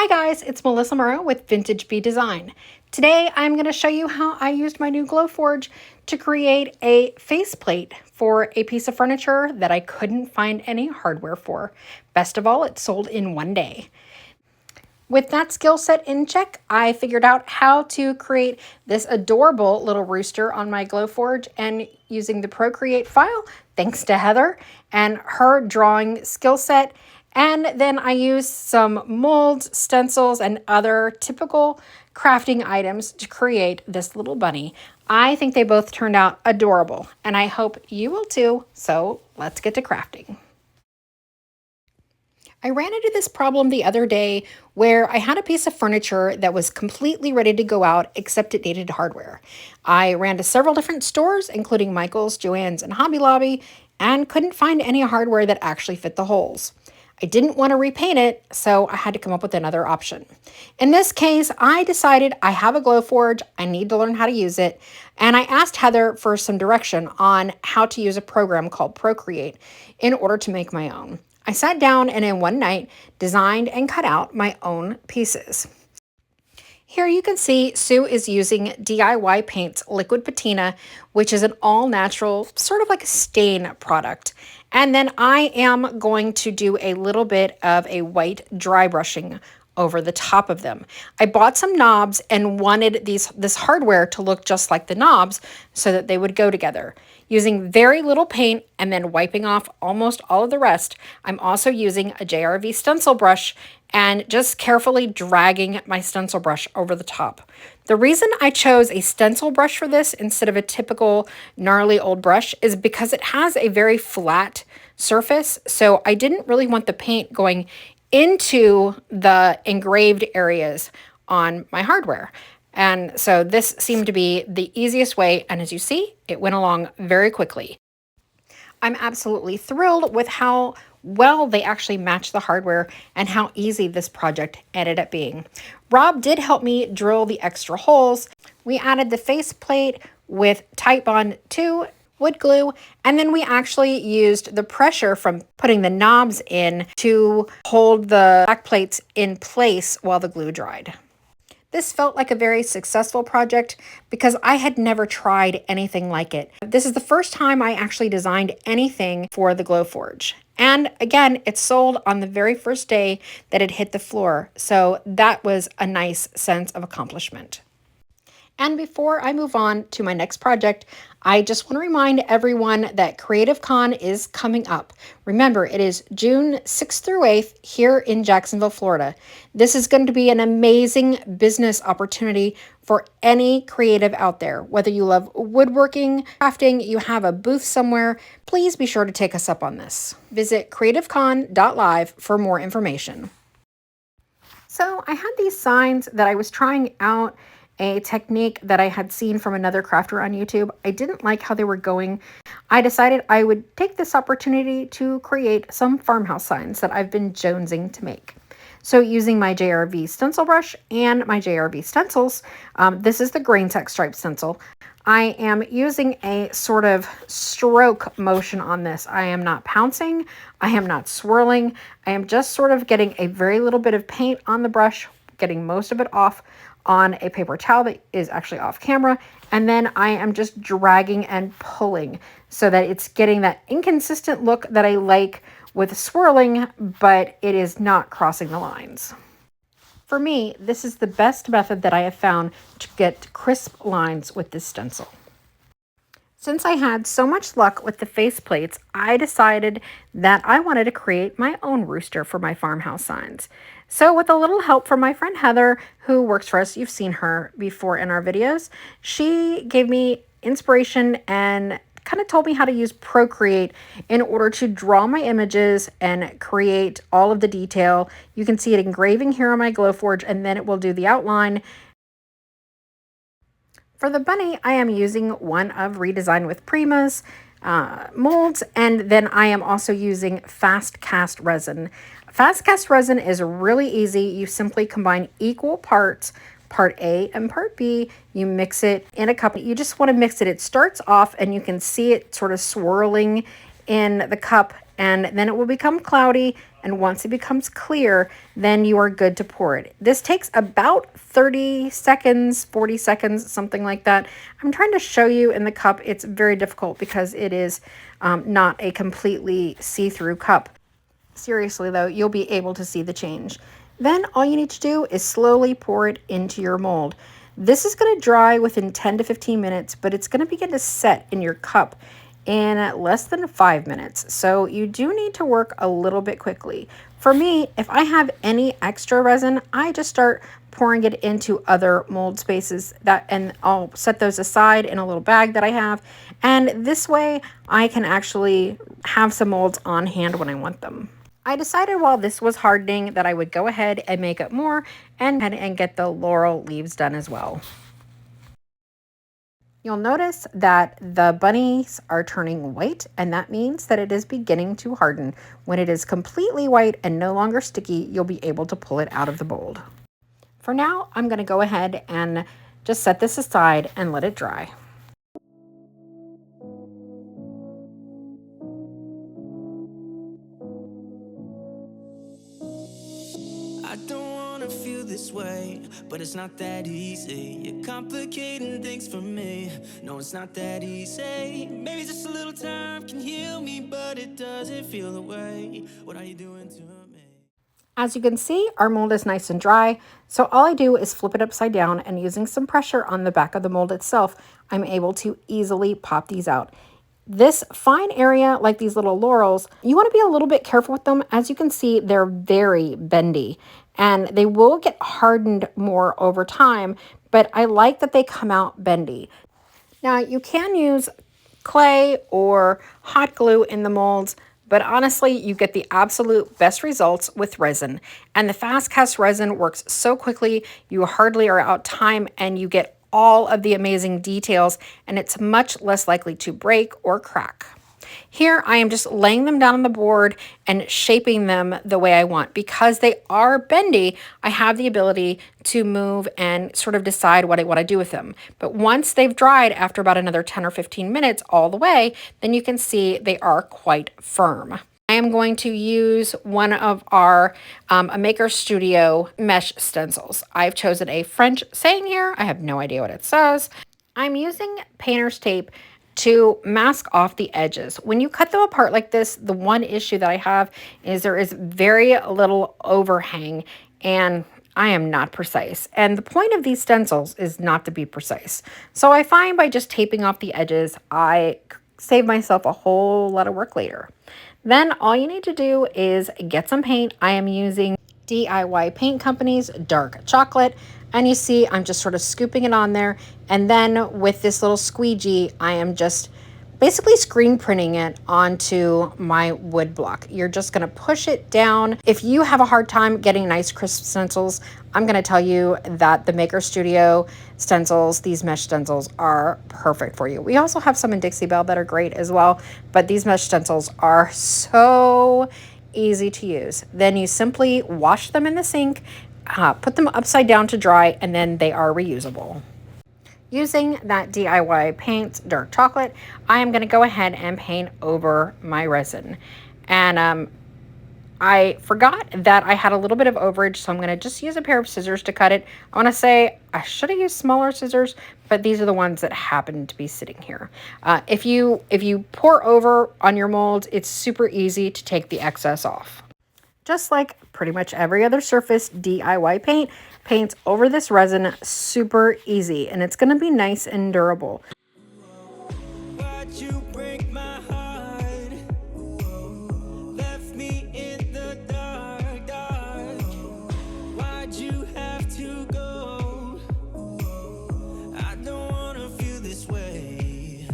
Hi guys, it's Melissa Morrow with Vintage Bee Design. Today I'm going to show you how I used my new Glowforge to create a faceplate for a piece of furniture that I couldn't find any hardware for. Best of all, it sold in one day. With that skill set in check, I figured out how to create this adorable little rooster on my Glowforge, and using the Procreate file, thanks to Heather and her drawing skill set. And then I used some molds, stencils, and other typical crafting items to create this little bunny. I think they both turned out adorable, and I hope you will too. So let's get to crafting. I ran into this problem the other day where I had a piece of furniture that was completely ready to go out, except it needed hardware. I ran to several different stores, including Michael's, Joann's, and Hobby Lobby, and couldn't find any hardware that actually fit the holes. I didn't want to repaint it, so I had to come up with another option. In this case, I decided I have a Glowforge, I need to learn how to use it, and I asked Heather for some direction on how to use a program called Procreate in order to make my own. I sat down and in one night designed and cut out my own pieces. Here you can see Sue is using DIY Paint's Liquid Patina, which is an all-natural, sort of like a stain product. And then I am going to do a little bit of a white dry brushing over the top of them. I bought some knobs and wanted this hardware to look just like the knobs so that they would go together. Using very little paint and then wiping off almost all of the rest, I'm also using a JRV stencil brush and just carefully dragging my stencil brush over the top. The reason I chose a stencil brush for this instead of a typical gnarly old brush is because it has a very flat surface, so I didn't really want the paint going into the engraved areas on my hardware. And so this seemed to be the easiest way, and as you see, it went along very quickly. I'm absolutely thrilled with how well they actually match the hardware and how easy this project ended up being. Rob did help me drill the extra holes. We added the faceplate with Titebond 2 wood glue, and then we actually used the pressure from putting the knobs in to hold the back plates in place while the glue dried. This felt like a very successful project because I had never tried anything like it. This is the first time I actually designed anything for the Glowforge. And again, it sold on the very first day that it hit the floor. So that was a nice sense of accomplishment. And before I move on to my next project, I just want to remind everyone that Creativecon is coming up. Remember, it is June 6th through 8th here in Jacksonville, Florida. This is going to be an amazing business opportunity for any creative out there. Whether you love woodworking, crafting, you have a booth somewhere, please be sure to take us up on this. Visit Creativecon.live for more information. So I had these signs that I was trying out, a technique that I had seen from another crafter on YouTube. I didn't like how they were going. I decided I would take this opportunity to create some farmhouse signs that I've been jonesing to make. So using my JRV stencil brush and my JRV stencils, this is the Grainsack stripe stencil. I am using a sort of stroke motion on this. I am not pouncing. I am not swirling. I am just sort of getting a very little bit of paint on the brush, getting most of it off on a paper towel that is actually off camera, and then I am just dragging and pulling so that it's getting that inconsistent look that I like with swirling, but it is not crossing the lines. For me, this is the best method that I have found to get crisp lines with this stencil. Since I had so much luck with the faceplates, I decided that I wanted to create my own rooster for my farmhouse signs. So with a little help from my friend Heather, who works for us, you've seen her before in our videos, she gave me inspiration and kind of told me how to use Procreate in order to draw my images and create all of the detail. You can see it engraving here on my Glowforge, and then it will do the outline. For the bunny, I am using one of Redesign with Prima's molds, and then I am also using fast cast resin. Fast cast resin is really easy. You simply combine equal parts, part A and part B. You mix it in a cup. You just want to mix it. It starts off and you can see it sort of swirling in the cup, and then it will become cloudy, And once it becomes clear, then you are good to pour it. This takes about 30 seconds, 40 seconds, something like that. I'm trying to show you in the cup. It's very difficult because it is not a completely see-through cup. Seriously though, you'll be able to see the change. Then all you need to do is slowly pour it into your mold. This is going to dry within 10 to 15 minutes, but it's going to begin to set in your cup in less than 5 minutes. So you do need to work a little bit quickly. For me, if I have any extra resin, I just start pouring it into other mold spaces and I'll set those aside in a little bag that I have. And this way I can actually have some molds on hand when I want them. I decided while this was hardening that I would go ahead and make up more and get the laurel leaves done as well. You'll notice that the bunnies are turning white, and that means that it is beginning to harden. When it is completely white and no longer sticky, you'll be able to pull it out of the mold. For now, I'm going to go ahead and just set this aside and let it dry. I don't wanna feel this way, but it's not that easy. You're complicating things for me. No, it's not that easy. Maybe just a little time can heal me, but it doesn't feel the way. What are you doing to me? As you can see, our mold is nice and dry, so all I do is flip it upside down, and using some pressure on the back of the mold itself, I'm able to easily pop these out. This fine area, like these little laurels, you want to be a little bit careful with them. As you can see, they're very bendy and they will get hardened more over time, but I like that they come out bendy. Now you can use clay or hot glue in the molds, but honestly, you get the absolute best results with resin. And the fast cast resin works so quickly, you hardly are out time and you get all of the amazing details, and it's much less likely to break or crack. Here I am just laying them down on the board and shaping them the way I want. Because they are bendy, I have the ability to move and sort of decide what I want to do with them. But once they've dried after about another 10 or 15 minutes all the way, then you can see they are quite firm. I am going to use one of our a Maker Studio mesh stencils. I've chosen a French saying here. I have no idea what it says. I'm using painter's tape to mask off the edges. When you cut them apart like this, the one issue that I have is there is very little overhang, and I am not precise. And the point of these stencils is not to be precise. So I find by just taping off the edges, I save myself a whole lot of work later. Then all you need to do is get some paint. I am using DIY Paint Company's Dark Chocolate. And you see, I'm just sort of scooping it on there. And then with this little squeegee, I am just basically screen printing it onto my wood block. You're just gonna push it down. If you have a hard time getting nice crisp stencils, I'm gonna tell you that the Maker Studio stencils, these mesh stencils, are perfect for you. We also have some in Dixie Belle that are great as well, but these mesh stencils are so easy to use. Then you simply wash them in the sink, put them upside down to dry, and then they are reusable. Using that DIY paint, Dark Chocolate, I am going to go ahead and paint over my resin. And I forgot that I had a little bit of overage, so I'm going to just use a pair of scissors to cut it. I want to say I should have used smaller scissors, but these are the ones that happen to be sitting here. If you pour over on your molds, it's super easy to take the excess off. Just like pretty much every other surface, DIY paint paints over this resin super easy, and it's going to be nice and durable. Why'd you break my heart? Left me in the dark, dark. Why'd you have to go? I don't wanna feel this way.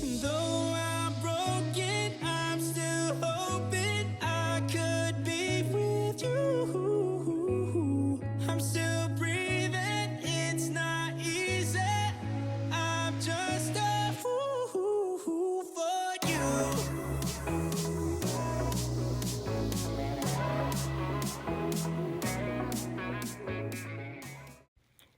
And though I'm broken, I'm still hoping I could be with you. I'm still breathing, it's not easy. I'm just a fool for you.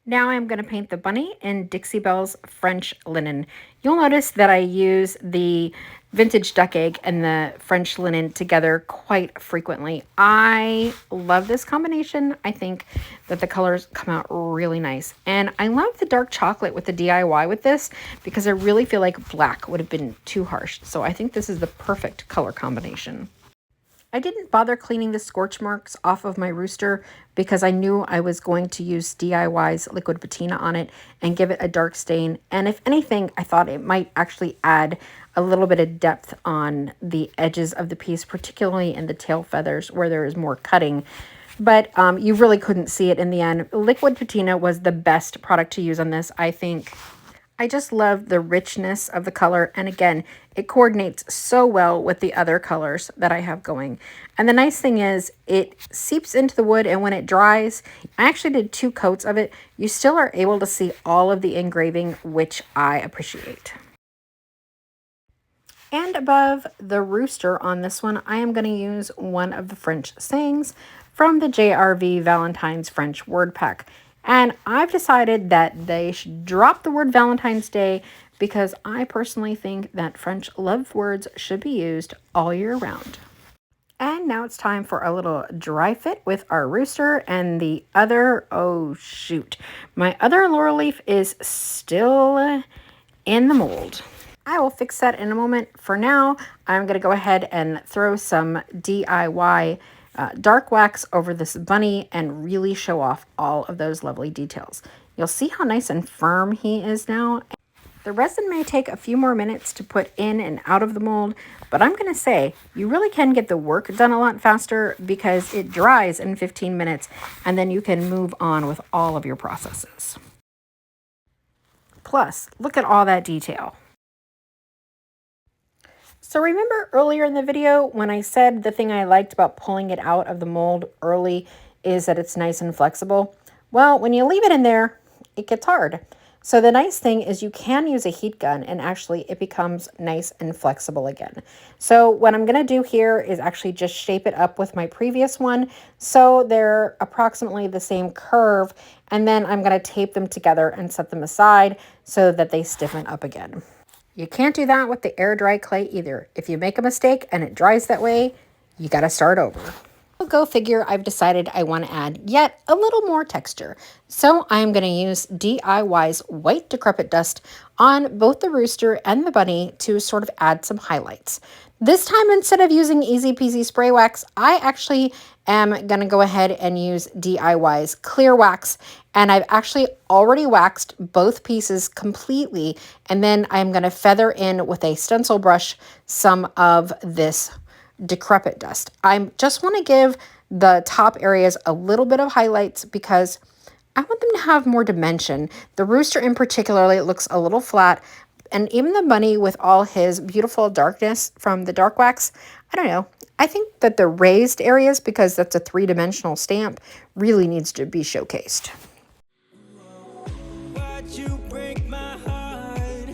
Now I'm going to paint the bunny in Dixie Belle's French linen. You'll notice that I use the vintage duck egg and the French linen together quite frequently. I love this combination. I think that the colors come out really nice. And I love the dark chocolate with the DIY with this because I really feel like black would have been too harsh. So I think this is the perfect color combination. I didn't bother cleaning the scorch marks off of my rooster because I knew I was going to use DIY's Liquid Patina on it and give it a dark stain. And if anything, I thought it might actually add a little bit of depth on the edges of the piece, particularly in the tail feathers where there is more cutting. But you really couldn't see it in the end. Liquid Patina was the best product to use on this, I think. I just love the richness of the color. And again, it coordinates so well with the other colors that I have going. And the nice thing is it seeps into the wood, and when it dries, I actually did 2 coats of it. You still are able to see all of the engraving, which I appreciate. And above the rooster on this one, I am going to use one of the French sayings from the JRV Valentine's French word pack. And I've decided that they should drop the word Valentine's Day because I personally think that French love words should be used all year round. And now it's time for a little dry fit with our rooster and the other, oh shoot, my other laurel leaf is still in the mold. I will fix that in a moment. For now, I'm going to go ahead and throw some DIY dark wax over this bunny and really show off all of those lovely details. You'll see how nice and firm he is now. The resin may take a few more minutes to put in and out of the mold, but I'm going to say you really can get the work done a lot faster because it dries in 15 minutes and then you can move on with all of your processes. Plus, look at all that detail. So remember earlier in the video when I said the thing I liked about pulling it out of the mold early is that it's nice and flexible? Well, when you leave it in there, it gets hard. So the nice thing is you can use a heat gun and actually it becomes nice and flexible again. So what I'm going to do here is actually just shape it up with my previous one so they're approximately the same curve, and then I'm going to tape them together and set them aside so that they stiffen up again. You can't do that with the air dry clay either. If you make a mistake and it dries that way, you got to start over. Well, go figure, I've decided I want to add yet a little more texture. So I'm going to use DIY's White Decrepit Dust on both the rooster and the bunny to sort of add some highlights. This time, instead of using Easy Peasy Spray Wax, I actually am going to go ahead and use DIY's Clear Wax. And I've actually already waxed both pieces completely. And then I'm going to feather in with a stencil brush some of this decrepit dust. I just want to give the top areas a little bit of highlights because I want them to have more dimension. The rooster in particular looks a little flat, and even the bunny with all his beautiful darkness from the dark wax, I don't know. I think that the raised areas, because that's a 3-dimensional stamp, really needs to be showcased. Why'd you break my heart?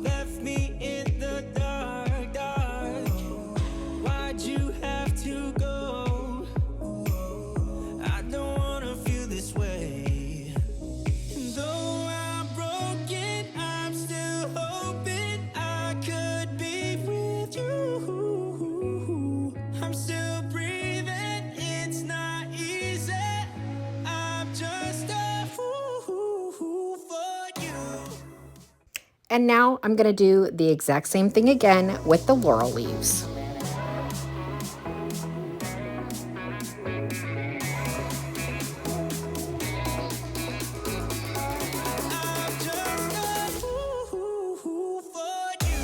Left me in the dark, dark. Why'd you have to go? I don't wanna feel this way. Though I'm broken, I'm still hoping I could be with you. I'm still breathing, it's not easy. I'm just a fool for you. And now I'm going to do the exact same thing again with the laurel leaves. I'm just a fool for you.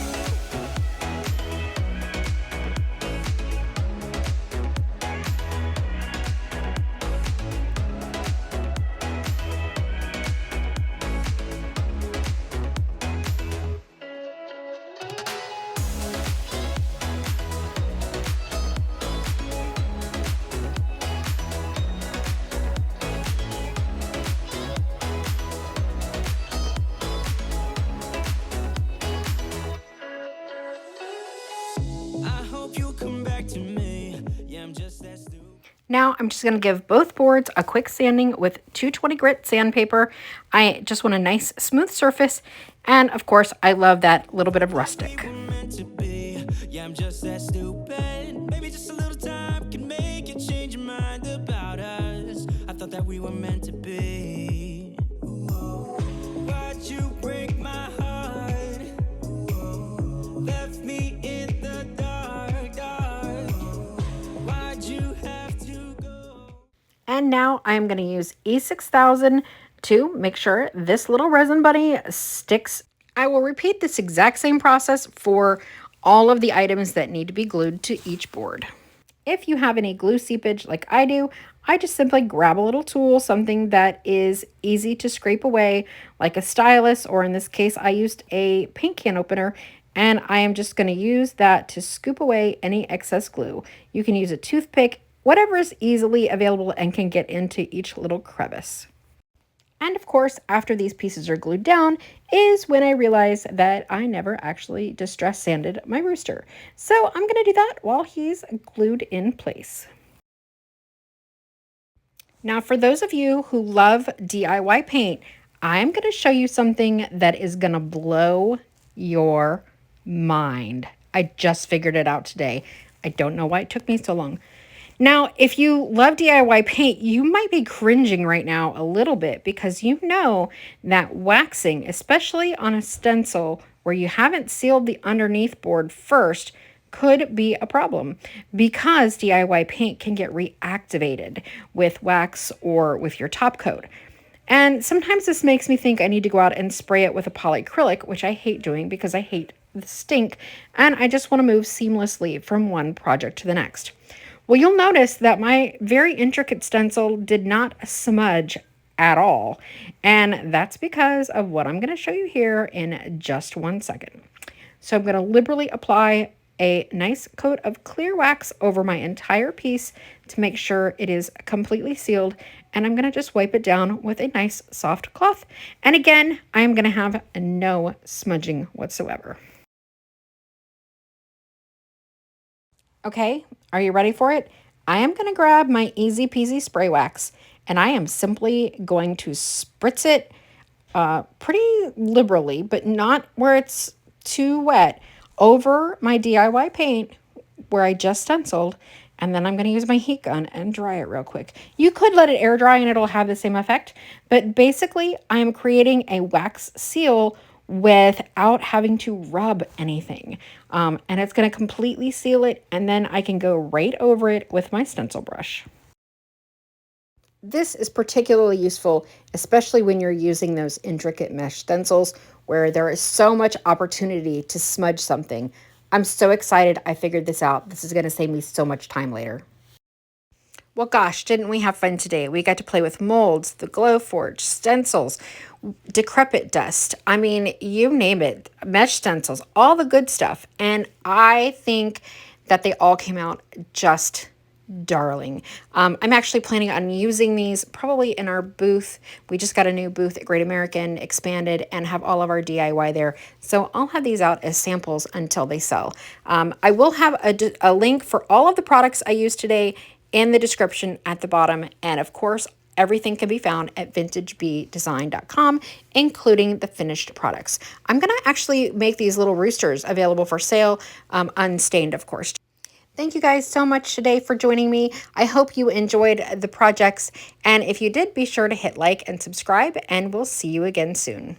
Now I'm just going to give both boards a quick sanding with 220 grit sandpaper. I just want a nice smooth surface. And of course, I love that little bit of rustic. Yeah, I'm just that stupid. Maybe just a little time can make you change your mind about us. I thought that we were meant to be. Why'd you break my heart? Left me in the dark, dark. Why'd you have to go? And now I'm going to use E6000 to make sure this little resin buddy sticks. I will repeat this exact same process for all of the items that need to be glued to each board. If you have any glue seepage like I do, I just simply grab a little tool, something that is easy to scrape away, like a stylus, or in this case, I used a paint can opener, and I am just going to use that to scoop away any excess glue. You can use a toothpick, whatever is easily available and can get into each little crevice. And of course, after these pieces are glued down is when I realize that I never actually distress sanded my rooster. So I'm going to do that while he's glued in place. Now, for those of you who love DIY paint, I'm going to show you something that is going to blow your mind. I just figured it out today. I don't know why it took me so long. Now, if you love DIY paint, you might be cringing right now a little bit because you know that waxing, especially on a stencil where you haven't sealed the underneath board first, could be a problem because DIY paint can get reactivated with wax or with your top coat. And sometimes this makes me think I need to go out and spray it with a polyacrylic, which I hate doing because I hate the stink, and I just want to move seamlessly from one project to the next. Well, you'll notice that my very intricate stencil did not smudge at all, and that's because of what I'm going to show you here in just 1 second. So I'm going to liberally apply a nice coat of clear wax over my entire piece to make sure it is completely sealed, and I'm going to just wipe it down with a nice soft cloth. And again, I am going to have no smudging whatsoever. Okay, are you ready for it? I am going to grab my easy peasy spray wax, and I am simply going to spritz it pretty liberally, but not where it's too wet, over my DIY paint where I just stenciled, and then I'm going to use my heat gun and dry it real quick. You could let it air dry and it'll have the same effect, but basically I'm creating a wax seal without having to rub anything. And it's going to completely seal it, and then I can go right over it with my stencil brush. This is particularly useful, especially when you're using those intricate mesh stencils where there is so much opportunity to smudge something. I'm so excited I figured this out. This is going to save me so much time later. Well, gosh, didn't we have fun today? We got to play with molds, the Glowforge, stencils, decrepit dust. I mean, you name it, mesh stencils, all the good stuff. And I think that they all came out just darling. I'm actually planning on using these probably in our booth. We just got a new booth at Great American, expanded, and have all of our DIY there. So I'll have these out as samples until they sell. I will have a link for all of the products I used today in the description at the bottom. And of course, everything can be found at vintagebeedesign.com, including the finished products. I'm going to actually make these little roosters available for sale, unstained, of course. Thank you guys so much today for joining me. I hope you enjoyed the projects. And if you did, be sure to hit like and subscribe, and we'll see you again soon.